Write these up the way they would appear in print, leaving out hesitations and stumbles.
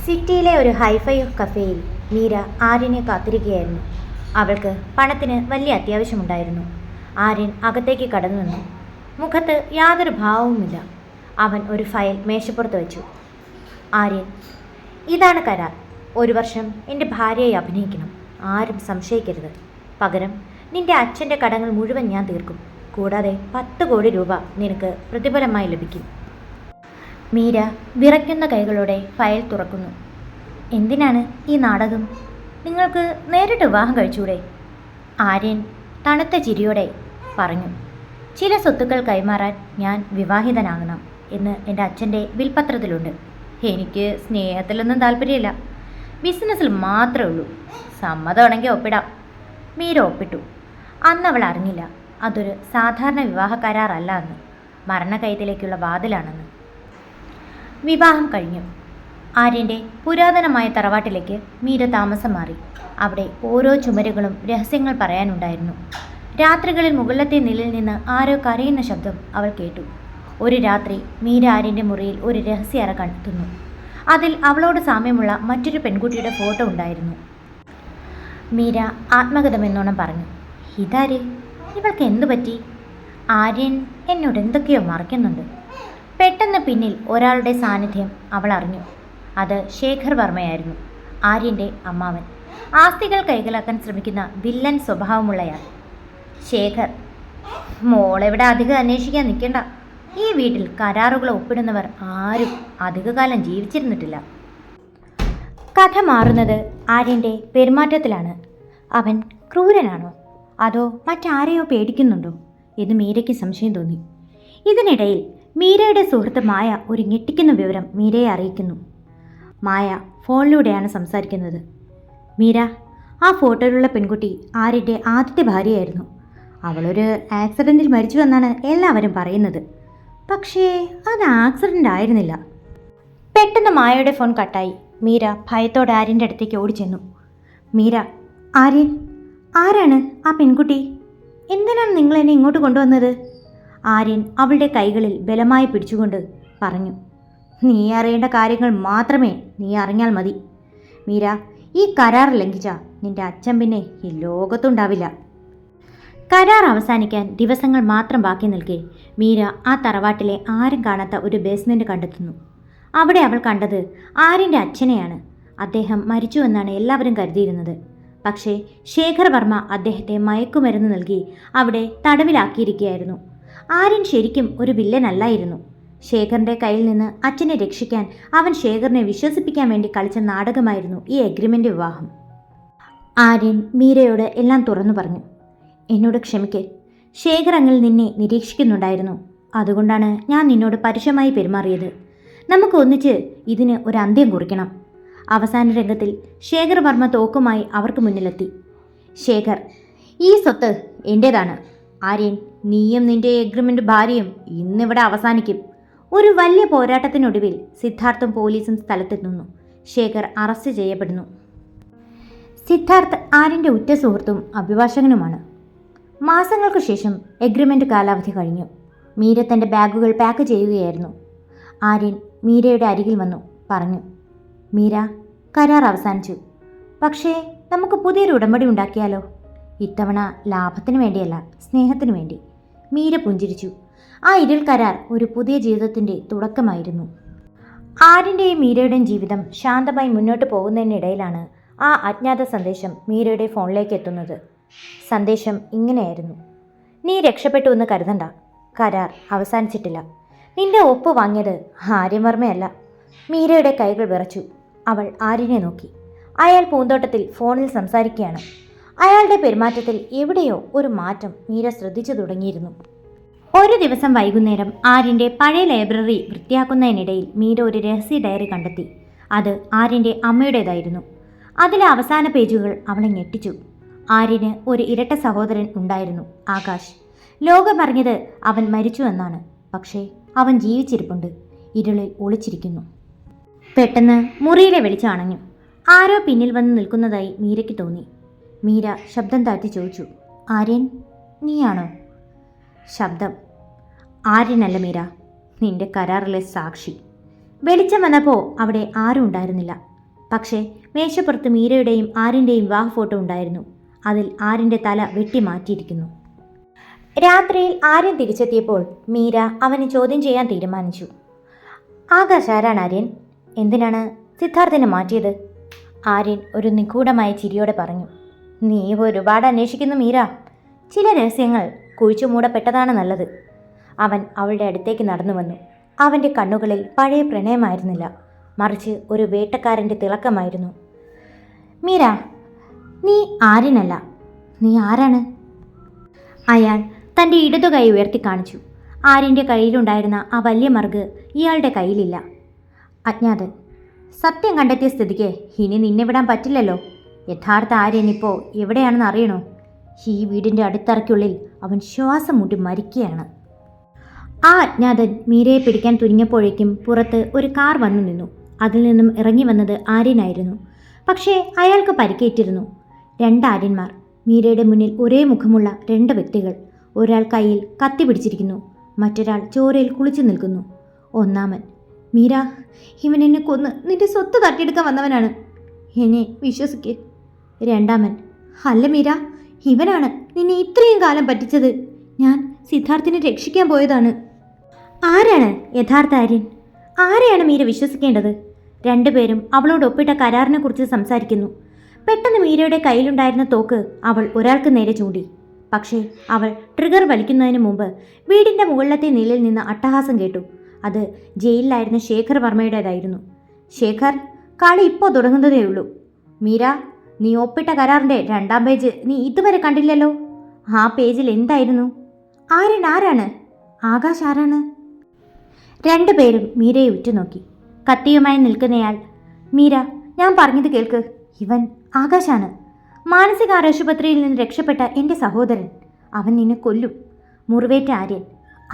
സിറ്റിയിലെ ഒരു ഹൈഫൈ കഫേയിൽ മീര ആര്യനെ കാത്തിരിക്കുകയായിരുന്നു. അവൾക്ക് പണത്തിന് വലിയ അത്യാവശ്യമുണ്ടായിരുന്നു. ആര്യൻ അകത്തേക്ക് കടന്നു നിന്നു. മുഖത്ത് യാതൊരു ഭാവവുമില്ല. അവൻ ഒരു ഫയൽ മേശപ്പുറത്ത് വെച്ചു. ആര്യൻ, ഇതാണ് കരാർ. 1 വർഷം എൻ്റെ ഭാര്യയായി അഭിനയിക്കണം. ആരും സംശയിക്കരുത്. പകരം നിന്റെ അച്ഛൻ്റെ കടങ്ങൾ മുഴുവൻ ഞാൻ തീർക്കും. കൂടാതെ 10 കോടി രൂപ നിനക്ക് പ്രതിഫലമായി ലഭിക്കും. മീര വിറയ്ക്കുന്ന കൈകളോടെ ഫയൽ തുറക്കുന്നു. എന്തിനാണ് ഈ നാടകം? നിങ്ങൾക്ക് നേരിട്ട് വിവാഹം കഴിച്ചൂടെ? ആര്യൻ തണുത്ത ചിരിയോടെ പറഞ്ഞു. ചില സ്വത്തുക്കൾ കൈമാറാൻ ഞാൻ വിവാഹിതനാകണം എന്ന് എൻ്റെ അച്ഛൻ്റെ വിൽപത്രത്തിലുണ്ട്. എനിക്ക് സ്നേഹത്തിലൊന്നും താല്പര്യമില്ല, ബിസിനസ്സിൽ മാത്രമേ ഉള്ളൂ. സമ്മതമാണെങ്കിൽ ഒപ്പിടാം. മീര ഒപ്പിട്ടു. അന്ന് അവൾ അറിഞ്ഞില്ല അതൊരു സാധാരണ വിവാഹ കരാറല്ല എന്ന്, മരണക്കയത്തിലേക്കുള്ള വാതിലാണെന്ന്. വിവാഹം കഴിഞ്ഞു. ആര്യൻ്റെ പുരാതനമായ തറവാട്ടിലേക്ക് മീര താമസം മാറി. അവിടെ ഓരോ ചുമരുകളും രഹസ്യങ്ങൾ പറയാനുണ്ടായിരുന്നു. രാത്രികളിൽ മുകളിലത്തെ നിലയിൽ നിന്ന് ആരോ കരയുന്ന ശബ്ദം അവൾ കേട്ടു. ഒരു രാത്രി മീര ആര്യൻ്റെ മുറിയിൽ ഒരു രഹസ്യ അറ കണ്ടെത്തുന്നു. അതിൽ അവളോട് സാമ്യമുള്ള മറ്റൊരു പെൺകുട്ടിയുടെ ഫോട്ടോ ഉണ്ടായിരുന്നു. മീര ആത്മഗതമെന്നോണം പറഞ്ഞു, ഇതാര്? ഇവൾക്ക് എന്തു പറ്റി? ആര്യൻ എന്നോട് എന്തൊക്കെയോ മറയ്ക്കുന്നുണ്ട്. പെട്ടെന്ന് പിന്നിൽ ഒരാളുടെ സാന്നിധ്യം അവൾ അറിഞ്ഞു. അത് ശേഖർ വർമ്മയായിരുന്നു, ആര്യൻ്റെ അമ്മാവൻ. ആസ്തികൾ കൈകലാക്കാൻ ശ്രമിക്കുന്ന വില്ലൻ സ്വഭാവമുള്ളയാൾ. ശേഖർ, മോളെവിടെ അധികം അന്വേഷിക്കാൻ നിൽക്കണ്ട. ഈ വീട്ടിൽ കരാറുകൾ ഒപ്പിടുന്നവർ ആരും അധികകാലം ജീവിച്ചിരുന്നിട്ടില്ല. കഥ മാറുന്നത് ആര്യൻ്റെ പെരുമാറ്റത്തിലാണ്. അവൻ ക്രൂരനാണോ അതോ മറ്റാരെയോ പേടിക്കുന്നുണ്ടോ എന്ന് മീരയ്ക്ക് സംശയം തോന്നി. ഇതിനിടയിൽ മീരയുടെ സുഹൃത്ത് മായ ഒരു ഞെട്ടിക്കുന്ന വിവരം മീരയെ അറിയിക്കുന്നു. മായ ഫോണിലൂടെയാണ് സംസാരിക്കുന്നത്. മീര, ആ ഫോട്ടോയിലുള്ള പെൺകുട്ടി ആര്യൻ്റെ ആദ്യത്തെ ഭാര്യയായിരുന്നു. അവളൊരു ആക്സിഡൻറ്റിൽ മരിച്ചു എന്നാണ് എല്ലാവരും പറയുന്നത്. പക്ഷേ അത് ആക്സിഡൻ്റ് ആയിരുന്നില്ല. പെട്ടെന്ന് മായയുടെ ഫോൺ കട്ടായി. മീര ഭയത്തോടെ ആര്യൻ്റെ അടുത്തേക്ക് ഓടിച്ചെന്നു. മീര, ആര്യൻ, ആരാണ് ആ പെൺകുട്ടി? എന്തിനാണ് നിങ്ങൾ എന്നെ ഇങ്ങോട്ട് കൊണ്ടുവന്നത്? ആര്യൻ അവളുടെ കൈകളിൽ ബലമായി പിടിച്ചുകൊണ്ട് പറഞ്ഞു. നീ അറിയേണ്ട കാര്യങ്ങൾ മാത്രമേ നീ അറിഞ്ഞാൽ മതി. മീര, ഈ കരാർ ലംഘിച്ച നിന്റെ അച്ഛൻ പിന്നെ ഈ ലോകത്തുണ്ടാവില്ല. കരാർ അവസാനിക്കാൻ ദിവസങ്ങൾ മാത്രം ബാക്കി നിൽക്കെ മീര ആ തറവാട്ടിലെ ആരും കാണാത്ത ഒരു ബേസ്മെൻറ്റ് കണ്ടെത്തുന്നു. അവിടെ അവൾ കണ്ടത് ആര്യൻ്റെ അച്ഛനെയാണ്. അദ്ദേഹം മരിച്ചുവെന്നാണ് എല്ലാവരും കരുതിയിരുന്നത്. പക്ഷേ ശേഖർ വർമ്മ അദ്ദേഹത്തെ മയക്കുമരുന്ന് നൽകി അവിടെ തടവിലാക്കിയിരിക്കുകയായിരുന്നു. ആര്യൻ ശരിക്കും ഒരു വില്ലനല്ലായിരുന്നു. ശേഖറിൻ്റെ കയ്യിൽ നിന്ന് അച്ഛനെ രക്ഷിക്കാൻ അവൻ ശേഖറിനെ വിശ്വസിപ്പിക്കാൻ വേണ്ടി കളിച്ച നാടകമായിരുന്നു ഈ എഗ്രിമെൻ്റ് വിവാഹം. ആര്യൻ മീരയോട് എല്ലാം തുറന്നു പറഞ്ഞു. എന്നോട് ക്ഷമിക്ക്. ശേഖർ അങ്ങിൽ നിന്നെ നിരീക്ഷിക്കുന്നുണ്ടായിരുന്നു. അതുകൊണ്ടാണ് ഞാൻ നിന്നോട് പരുഷമായി പെരുമാറിയത്. നമുക്ക് ഒന്നിച്ച് ഇതിന് ഒരു അന്ത്യം കുറിക്കണം. അവസാന രംഗത്തിൽ ശേഖർ വർമ്മ തോക്കുമായി അവർക്ക് മുന്നിലെത്തി. ശേഖർ, ഈ സ്വത്ത് എൻ്റേതാണ്. ആര്യൻ, നീയും നിന്റെ എഗ്രിമെൻ്റ് ഭാര്യയും ഇന്നിവിടെ അവസാനിക്കും. ഒരു വലിയ പോരാട്ടത്തിനൊടുവിൽ സിദ്ധാർത്ഥും പോലീസും സ്ഥലത്തെത്തുന്നു. ശേഖർ അറസ്റ്റ് ചെയ്യപ്പെടുന്നു. സിദ്ധാർത്ഥ് ആര്യൻ്റെ ഉറ്റ സുഹൃത്തും അഭിഭാഷകനുമാണ്. മാസങ്ങൾക്കു ശേഷം എഗ്രിമെൻ്റ് കാലാവധി കഴിഞ്ഞു. മീര തൻ്റെ ബാഗുകൾ പാക്ക് ചെയ്യുകയായിരുന്നു. ആര്യൻ മീരയുടെ അരികിൽ വന്നു പറഞ്ഞു, മീര, കരാർ അവസാനിച്ചു. പക്ഷേ നമുക്ക് പുതിയൊരു ഉടമ്പടി ഉണ്ടാക്കിയാലോ? ഇത്തവണ ലാഭത്തിനു വേണ്ടിയല്ല, സ്നേഹത്തിനു വേണ്ടി. മീര പുഞ്ചിരിച്ചു. ആ ഇരുൾ കരാർ ഒരു പുതിയ ജീവിതത്തിൻ്റെ തുടക്കമായിരുന്നു. ആര്യൻ്റെയും മീരയുടെയും ജീവിതം ശാന്തമായി മുന്നോട്ട് പോകുന്നതിനിടയിലാണ് ആ അജ്ഞാത സന്ദേശം മീരയുടെ ഫോണിലേക്ക് എത്തുന്നത്. സന്ദേശം ഇങ്ങനെയായിരുന്നു: നീ രക്ഷപ്പെട്ടു എന്ന് കരുതണ്ട. കരാർ അവസാനിച്ചിട്ടില്ല. നിന്റെ ഒപ്പ് വാങ്ങിയത് ആര്യവർമ്മയല്ല. മീരയുടെ കൈകൾ വിറച്ചു. അവൾ ആര്യനെ നോക്കി. അയാൾ പൂന്തോട്ടത്തിൽ ഫോണിൽ സംസാരിക്കുകയാണ്. അയാളുടെ പെരുമാറ്റത്തിൽ എവിടെയോ ഒരു മാറ്റം മീര ശ്രദ്ധിച്ചു തുടങ്ങിയിരുന്നു. ഒരു ദിവസം വൈകുന്നേരം ആര്യൻ്റെ പഴയ ലൈബ്രറി വൃത്തിയാക്കുന്നതിനിടയിൽ മീര ഒരു രഹസ്യ ഡയറി കണ്ടെത്തി. അത് ആര്യൻ്റെ അമ്മയുടേതായിരുന്നു. അതിലെ അവസാന പേജുകൾ അവളെ ഞെട്ടിച്ചു. ആര്യന് ഒരു ഇരട്ട സഹോദരൻ ഉണ്ടായിരുന്നു, ആകാശ്. ലോകമറിഞ്ഞത് അവൻ മരിച്ചു എന്നാണ്. പക്ഷേ അവൻ ജീവിച്ചിരിപ്പുണ്ട്, ഇരുളിൽ ഒളിച്ചിരിക്കുന്നു. പെട്ടെന്ന് മുറിയിലെ വെളിച്ചം അണഞ്ഞു. ആരോ പിന്നിൽ വന്ന് നിൽക്കുന്നതായി മീരയ്ക്ക് തോന്നി. മീര ശബ്ദം താഴ്ത്തി ചോദിച്ചു, ആര്യൻ, നീയാണോ? ശബ്ദം: ആര്യനല്ല മീര, നിന്റെ കരാറിലെ സാക്ഷി. വെളിച്ചം വന്നപ്പോൾ അവിടെ ആരും ഉണ്ടായിരുന്നില്ല. പക്ഷേ മേശപ്പുറത്ത് മീരയുടെയും ആര്യൻ്റെയും വിവാഹ ഫോട്ടോ ഉണ്ടായിരുന്നു. അതിൽ ആര്യൻ്റെ തല വെട്ടി മാറ്റിയിരിക്കുന്നു. രാത്രിയിൽ ആര്യൻ തിരിച്ചെത്തിയപ്പോൾ മീര അവനെ ചോദ്യം ചെയ്യാൻ തീരുമാനിച്ചു. ആകാശ് ആരാണ് ആര്യൻ? എന്തിനാണ് സിദ്ധാർത്ഥിനെ മാറ്റിയത്? ആര്യൻ ഒരു നിഗൂഢമായ ചിരിയോടെ പറഞ്ഞു. നീ ഒരുപാട് അന്വേഷിക്കുന്നു മീര. ചില രഹസ്യങ്ങൾ കുഴിച്ചു മൂടപ്പെട്ടതാണ് നല്ലത്. അവൻ അവളുടെ അടുത്തേക്ക് നടന്നു വന്നു. അവൻ്റെ കണ്ണുകളിൽ പഴയ പ്രണയമായിരുന്നില്ല, മറിച്ച് ഒരു വേട്ടക്കാരൻ്റെ തിളക്കമായിരുന്നു. മീര, നീ ആര്യനല്ല, നീ ആരാണ്? അയാൾ തൻ്റെ ഇടതു കൈ ഉയർത്തി കാണിച്ചു. ആര്യൻ്റെ കയ്യിലുണ്ടായിരുന്ന ആ വലിയ മറുക് ഇയാളുടെ കയ്യിലില്ല. അജ്ഞാതൻ. സത്യം കണ്ടെത്തിയ സ്ഥിതിക്ക് ഇനി നിന്നെ വിടാൻ പറ്റില്ലല്ലോ. യഥാർത്ഥ ആര്യൻ ഇപ്പോൾ എവിടെയാണെന്ന് അറിയണോ? ഈ വീടിൻ്റെ അടിത്തറയ്ക്കുള്ളിൽ അവൻ ശ്വാസം മുട്ടി മരിക്കുകയാണ്. ആ അജ്ഞാതൻ മീരയെ പിടിക്കാൻ തുനിഞ്ഞപ്പോഴേക്കും പുറത്ത് ഒരു കാർ വന്നു നിന്നു. അതിൽ നിന്നും ഇറങ്ങി വന്നത് ആര്യനായിരുന്നു. പക്ഷേ അയാൾക്ക് പരിക്കേറ്റിരുന്നു. രണ്ട് ആര്യന്മാർ, മീരയുടെ മുന്നിൽ ഒരേ മുഖമുള്ള രണ്ട് വ്യക്തികൾ. ഒരാൾ കയ്യിൽ കത്തി പിടിച്ചിരിക്കുന്നു, മറ്റൊരാൾ ചോരയിൽ കുളിച്ചു നിൽക്കുന്നു. ഒന്നാമൻ, മീര, ഇവൻ എന്നെ കൊന്ന് നിന്റെ സ്വത്ത് തട്ടിയെടുക്കാൻ വന്നവനാണ്, എന്നെ വിശ്വസിക്ക്. രണ്ടാമൻ, അല്ല മീര, ഇവനാണ് നിന്നെ ഇത്രയും കാലം പറ്റിച്ചത്. ഞാൻ സിദ്ധാർത്ഥിനെ രക്ഷിക്കാൻ പോയതാണ്. ആരാണ് യഥാർത്ഥ ആര്യൻ? ആരെയാണ് മീര വിശ്വസിക്കേണ്ടത്? രണ്ടുപേരും അവളോട് ഒപ്പിട്ട കരാറിനെ കുറിച്ച് സംസാരിക്കുന്നു. പെട്ടെന്ന് മീരയുടെ കയ്യിലുണ്ടായിരുന്ന തോക്ക് അവൾ ഒരാൾക്ക് നേരെ ചൂണ്ടി. പക്ഷേ അവൾ ട്രിഗർ വലിക്കുന്നതിന് മുമ്പ് വീടിൻ്റെ മുകളിലത്തെ നിലയിൽ നിന്ന് അട്ടഹാസം കേട്ടു. അത് ജയിലിലായിരുന്ന ശേഖർ വർമ്മയുടേതായിരുന്നു. ശേഖർ, കളി ഇപ്പോൾ തുടങ്ങുന്നതേയുള്ളൂ. മീര, നീ ഒപ്പിട്ട കരാറിൻ്റെ 2ാം പേജ് നീ ഇതുവരെ കണ്ടില്ലല്ലോ. ആ പേജിൽ എന്തായിരുന്നു? ആര്യൻ ആരാണ്? ആകാശ് ആരാണ്? രണ്ടുപേരും മീരയെ ഉറ്റുനോക്കി. കത്തിയുമായി നിൽക്കുന്നയാൾ, മീര, ഞാൻ പറഞ്ഞത് കേൾക്ക്. ഇവൻ ആകാശാണ്, മാനസികാരോഗ്യാശുപത്രിയിൽ നിന്ന് രക്ഷപ്പെട്ട എൻ്റെ സഹോദരൻ. അവൻ നിന്നെ കൊല്ലും. മുറിവേറ്റ ആര്യൻ.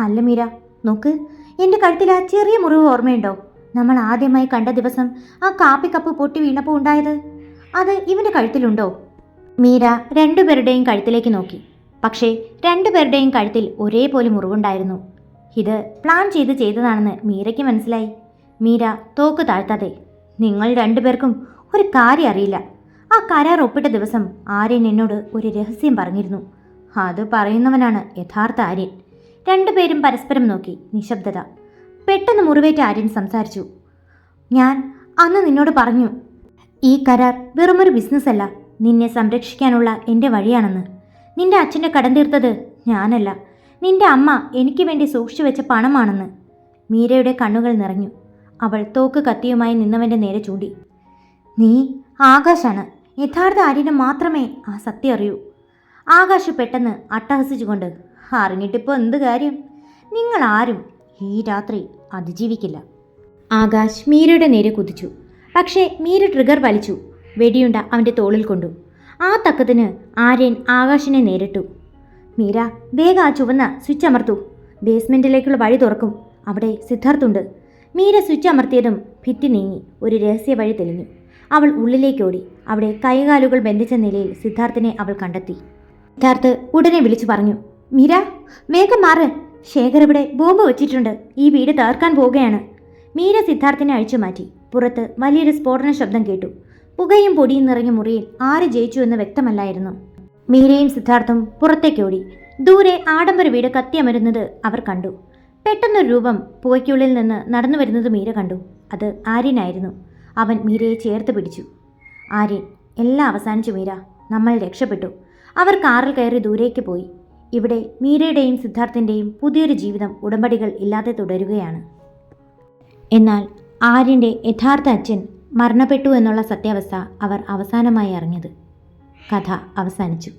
അല്ല മീര, നോക്ക്, എൻ്റെ കഴുത്തിൽ ആ ചെറിയ മുറിവ് ഓർമ്മയുണ്ടോ? നമ്മൾ ആദ്യമായി കണ്ട ദിവസം ആ കാപ്പിക്കപ്പ് പൊട്ടി വീണപ്പോൾ ഉണ്ടായത്. അത് ഇവൻ്റെ കഴുത്തിലുണ്ടോ? മീര രണ്ടുപേരുടെയും കഴുത്തിലേക്ക് നോക്കി. പക്ഷേ രണ്ടുപേരുടെയും കഴുത്തിൽ ഒരേപോലെ മുറിവുണ്ടായിരുന്നു. ഇത് പ്ലാൻ ചെയ്തതാണെന്ന് മീരയ്ക്ക് മനസ്സിലായി. മീര തോക്ക് താഴ്ത്താതെ, നിങ്ങൾ രണ്ടുപേർക്കും ഒരു കാര്യം അറിയില്ല. ആ കരാർ ഒപ്പിട്ട ദിവസം ആര്യൻ എന്നോട് ഒരു രഹസ്യം പറഞ്ഞിരുന്നു. അത് പറയുന്നവനാണ് യഥാർത്ഥ ആര്യൻ. രണ്ടുപേരും പരസ്പരം നോക്കി. നിശബ്ദത. പെട്ടെന്ന് മുറിവേറ്റ ആര്യൻ സംസാരിച്ചു. ഞാൻ അന്ന് നിന്നോട് പറഞ്ഞു, ഈ കരാർ വെറുമൊരു ബിസിനസ്സല്ല, നിന്നെ സംരക്ഷിക്കാനുള്ള എൻ്റെ വഴിയാണെന്ന്. നിന്റെ അച്ഛൻ്റെ കടം തീർത്തത് ഞാനല്ല, നിന്റെ അമ്മ എനിക്ക് വേണ്ടി സൂക്ഷിച്ചു വെച്ച പണമാണെന്ന്. മീരയുടെ കണ്ണുകൾ നിറഞ്ഞു. അവൾ തോക്ക് കത്തിയുമായി നിന്നവൻ്റെ നേരെ ചൂണ്ടി. നീ ആകാശാണ്. യഥാർത്ഥ ആര്യന് മാത്രമേ ആ സത്യം അറിയൂ. ആകാശ് പെട്ടെന്ന് അട്ടഹസിച്ചുകൊണ്ട്, അറിഞ്ഞിട്ടിപ്പോൾ എന്ത് കാര്യം? നിങ്ങൾ ആരും ഈ രാത്രി അതിജീവിക്കില്ല. ആകാശ് മീരയുടെ നേരെ കുതിച്ചു. പക്ഷേ മീര ട്രിഗർ വലിച്ചു. വെടിയുണ്ട അവൻ്റെ തോളിൽ കൊണ്ടു. ആ തക്കത്തിന് ആര്യൻ ആകാശിനെ നേരിട്ടു. മീര, വേഗം ആ ചുവന്ന സ്വിച്ച് അമർത്തു. ബേസ്മെൻറ്റിലേക്കുള്ള വഴി തുറക്കും. അവിടെ സിദ്ധാർത്ഥുണ്ട്. മീര സ്വിച്ച് അമർത്തിയതും ഭിത്തി നീങ്ങി. ഒരു രഹസ്യ വഴി തെളിഞ്ഞു. അവൾ ഉള്ളിലേക്കോടി. അവിടെ കൈകാലുകൾ ബന്ധിച്ച നിലയിൽ സിദ്ധാർത്ഥിനെ അവൾ കണ്ടെത്തി. സിദ്ധാർത്ഥ് ഉടനെ വിളിച്ചു പറഞ്ഞു, മീര, വേഗം മാറ്. ശേഖർ ഇവിടെ ബോംബ് വെച്ചിട്ടുണ്ട്. ഈ വീട് തകർക്കാൻ പോവുകയാണ്. മീര സിദ്ധാർത്ഥിനെ അഴിച്ചു മാറ്റി. പുറത്ത് വലിയൊരു സ്ഫോടന ശബ്ദം കേട്ടു. പുകയും പൊടിയും നിറഞ്ഞ മുറിയിൽ ആര് ജയിച്ചു എന്ന് വ്യക്തമല്ലായിരുന്നു. മീരയും സിദ്ധാർത്ഥും പുറത്തേക്കോടി. ദൂരെ ആഡംബര വീട് കത്തിയമരുന്നത് അവർ കണ്ടു. പെട്ടെന്നൊരു രൂപം പുകയ്ക്കുള്ളിൽ നിന്ന് നടന്നു വരുന്നത് മീര കണ്ടു. അത് ആര്യനായിരുന്നു. അവൻ മീരയെ ചേർത്ത് പിടിച്ചു. ആര്യൻ, എല്ലാം അവസാനിച്ചു മീര, നമ്മൾ രക്ഷപ്പെട്ടു. അവർ കാറിൽ കയറി ദൂരേക്ക് പോയി. ഇവിടെ മീരയുടെയും സിദ്ധാർത്ഥിൻ്റെയും പുതിയൊരു ജീവിതം ഉടമ്പടികൾ ഇല്ലാതെ തുടരുകയാണ്. എന്നാൽ ആര്യൻ്റെ യഥാർത്ഥ അച്ഛൻ മരണപ്പെട്ടു എന്നുള്ള സത്യാവസ്ഥ അവർ അവസാനമായി അറിഞ്ഞത്. കഥ അവസാനിച്ചു.